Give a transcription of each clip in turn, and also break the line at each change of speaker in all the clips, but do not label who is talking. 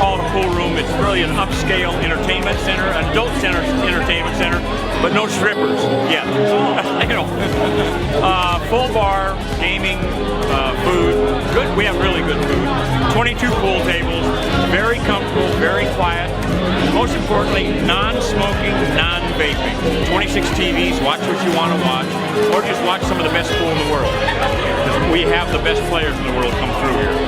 call it a pool room. It's really an upscale entertainment center, an adult center, entertainment center, but no strippers yet. You know, full bar, gaming, food. Good. We have really good food. 22 pool tables. Very comfortable, very quiet. Most importantly, non-smoking, non-vaping. 26 TVs. Watch what you want to watch, or just watch some of the best pool in the world. We have the best players in the world come through here.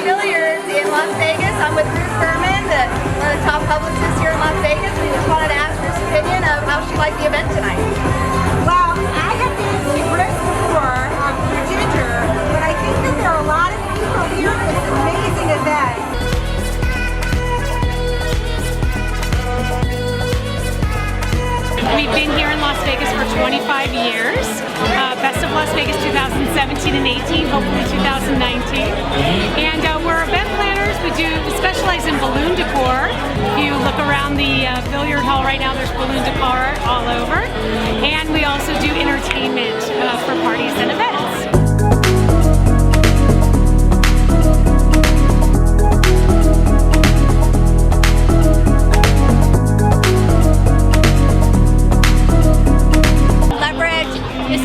Billiards in Las Vegas. I'm with Griff, one of the top publicists here in Las Vegas. We just wanted to ask Griff's opinion of how she liked the event tonight.
Well, I have been to Griff before through Ginger, but I think that there are a lot of people here for this amazing event.
We've been here in Las Vegas for 25 years. Best of Las Vegas 2017 and 18, hopefully 2019. And we're event planners. We specialize in balloon decor. If you look around the billiard hall right now, there's balloon decor all over. And we also do entertainment for parties and events.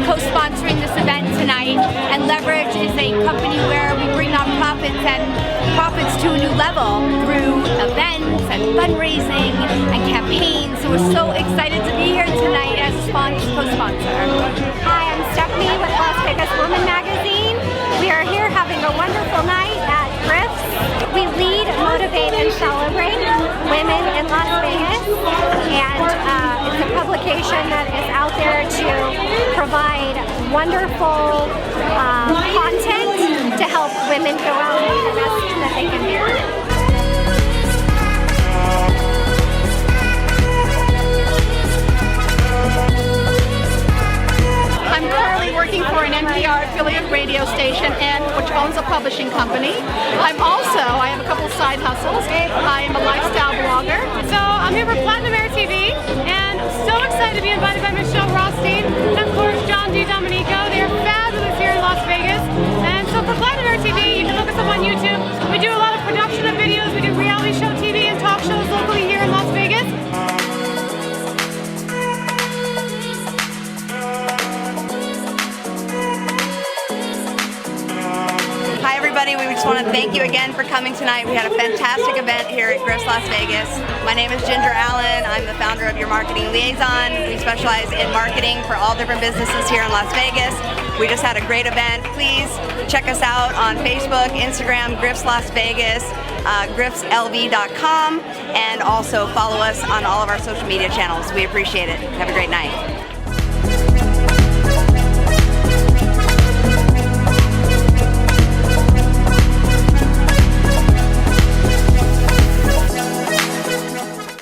Co-sponsoring this event tonight, and Leverage is a company where we bring nonprofits and profits to a new level through events and fundraising and campaigns. So we're so excited to be here tonight as a co-sponsor.
Hi, I'm Stephanie with Las Vegas Woman Magazine. We are here having a wonderful night at Griff's. We lead, motivate, and celebrate women in Las Vegas, and it's a publication that is out there to provide wonderful content to help women go out and be the best that they can be.
I'm currently working for an NPR affiliate radio station which owns a publishing company. I have a couple side hustles. I am a lifestyle blogger.
So I'm here for Platinum Air TV, and so excited to be invited by Michelle Rothstein and of course John DiDomenico. They're fabulous here in Las Vegas. And so for Platinum Air TV, you can look us up on YouTube. We do a lot of production of videos. We do reality show TV and talk shows locally here in Las Vegas.
Hi everybody, we just want to thank you again for coming tonight. We had a fantastic event here at Griff's Las Vegas. My name is Ginger Allen. I'm the founder of Your Marketing Liaison. We specialize in marketing for all different businesses here in Las Vegas. We just had a great event. Please check us out on Facebook, Instagram, Griff's Las Vegas, griffslv.com, and also follow us on all of our social media channels. We appreciate it. Have a great night.